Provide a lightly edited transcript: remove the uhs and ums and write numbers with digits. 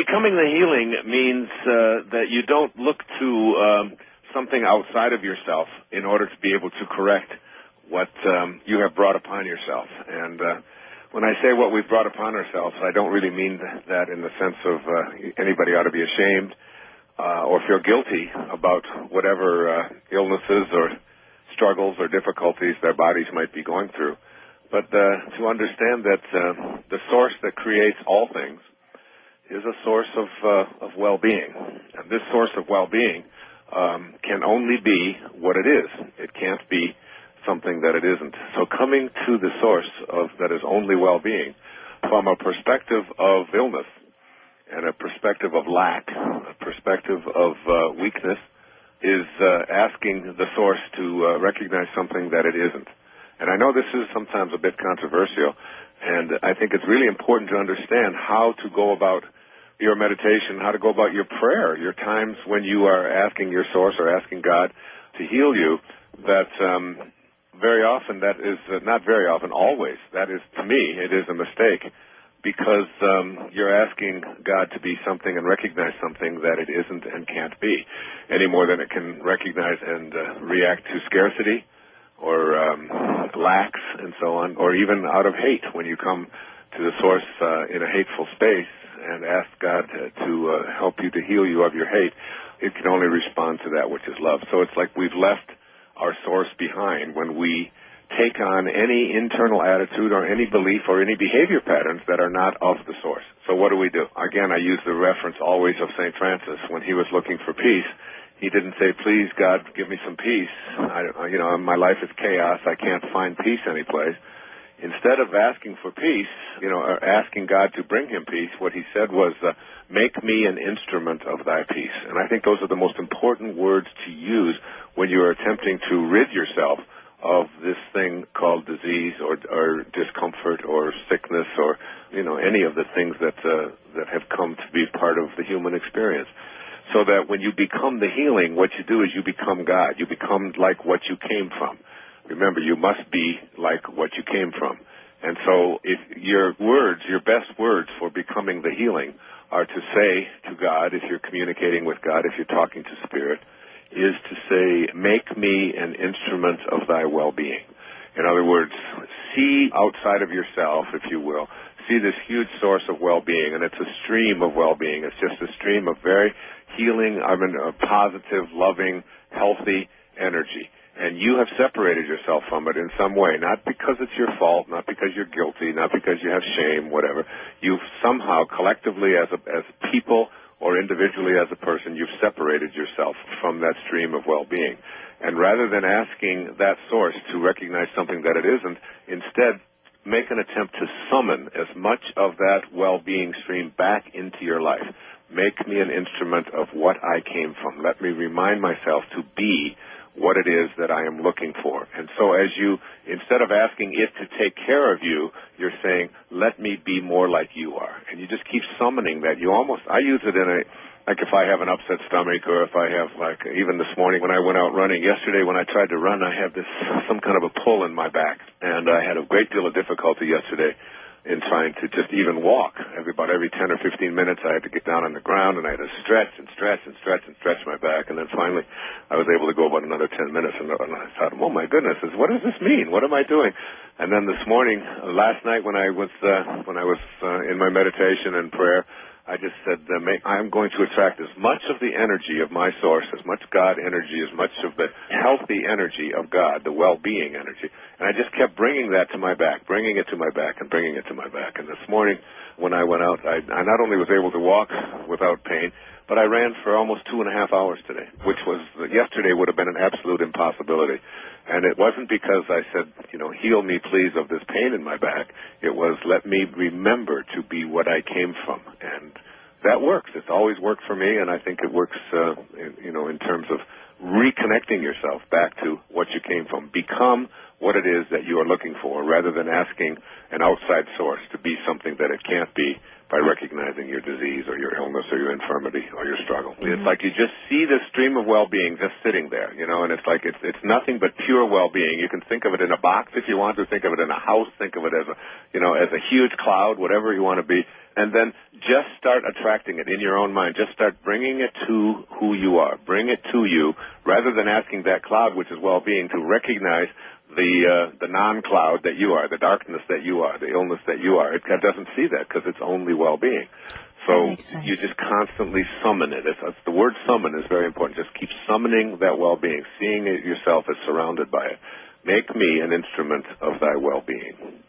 Becoming the healing means that you don't look to something outside of yourself in order to be able to correct what you have brought upon yourself. And when I say what we've brought upon ourselves, I don't really mean that in the sense of anybody ought to be ashamed or feel guilty about whatever illnesses or struggles or difficulties their bodies might be going through. But to understand that the source that creates all things is a source of well-being. And this source of well-being can only be what it is. It can't be something that it isn't. So coming to the source that is only well-being from a perspective of illness and a perspective of lack, a perspective of weakness, is asking the source to recognize something that it isn't. And I know this is sometimes a bit controversial, and I think it's really important to understand how to go about your meditation, how to go about your prayer, your times when you are asking your source or asking God to heal you, that very often, that is, not very often, always, that is, to me, it is a mistake, because you're asking God to be something and recognize something that it isn't and can't be, any more than it can recognize and react to scarcity or lacks and so on, or even out of hate when you come to the source in a hateful space and ask God to help you to heal you of your hate. It can only respond to that which is love. So it's like we've left our source behind when we take on any internal attitude or any belief or any behavior patterns that are not of the source. So what do? Again, I use the reference always of St. Francis. When he was looking for peace, he didn't say, please, God, give me some peace. My life is chaos. I can't find peace anyplace. Instead of asking for peace, or asking God to bring him peace, what he said was, make me an instrument of thy peace. And I think those are the most important words to use when you are attempting to rid yourself of this thing called disease or discomfort or sickness or, any of the things that have come to be part of the human experience. So that when you become the healing, what you do is you become God. You become like what you came from. Remember, you must be like what you came from. And so if your best words for becoming the healing are to say to God, if you're communicating with God, if you're talking to Spirit, is to say, make me an instrument of thy well-being. In other words, see outside of yourself, if you will, see this huge source of well-being, and it's a stream of well-being. It's just a stream of very healing, a positive, loving, healthy energy. And you have separated yourself from it in some way, not because it's your fault, not because you're guilty, not because you have shame, whatever. You've somehow, collectively as people or individually as a person, you've separated yourself from that stream of well-being. And rather than asking that source to recognize something that it isn't, instead make an attempt to summon as much of that well-being stream back into your life. Make me an instrument of what I came from. Let me remind myself to be what it is that I am looking for. And so as you, instead of asking it to take care of you, you're saying, let me be more like you are. And you just keep summoning that. I use it like if I have an upset stomach, or if I have, like even this morning when I went out running. Yesterday when I tried to run, I had some kind of a pull in my back. And I had a great deal of difficulty yesterday in trying to just even walk. About every 10 or 15 minutes, I had to get down on the ground, and I had to stretch and stretch and stretch and stretch my back. And then finally, I was able to go about another 10 minutes, and I thought, oh my goodness, what does this mean? What am I doing? And then this morning, last night, when I was in my meditation and prayer, I just said, I'm going to attract as much of the energy of my source, as much God energy, as much of the healthy energy of God, the well-being energy. And I just kept bringing that to my back, bringing it to my back, and bringing it to my back. And this morning, when I went out, I not only was able to walk without pain, but I ran for almost 2.5 hours today, which was, yesterday would have been an absolute impossibility. And it wasn't because I said, heal me please of this pain in my back. It was, let me remember to be what I came from. And that works. It's always worked for me, and I think it works, in terms of reconnecting yourself back to what you came from. Become what it is that you are looking for, rather than asking an outside source to be something that it can't be by recognizing your disease or your illness or your infirmity or your struggle. Mm-hmm. It's like you just see this stream of well-being just sitting there, and it's like it's nothing but pure well-being. You can think of it in a box if you want to, think of it in a house, think of it as a huge cloud, whatever you want to be, and then just start attracting it in your own mind. Just start bringing it to who you are. Bring it to you, rather than asking that cloud, which is well-being, to recognize the non-cloud that you are, the darkness that you are, the illness that you are. It doesn't see that because it's only well-being. So you just constantly summon it. The word summon is very important. Just keep summoning that well-being, seeing it yourself as surrounded by it. Make me an instrument of thy well-being.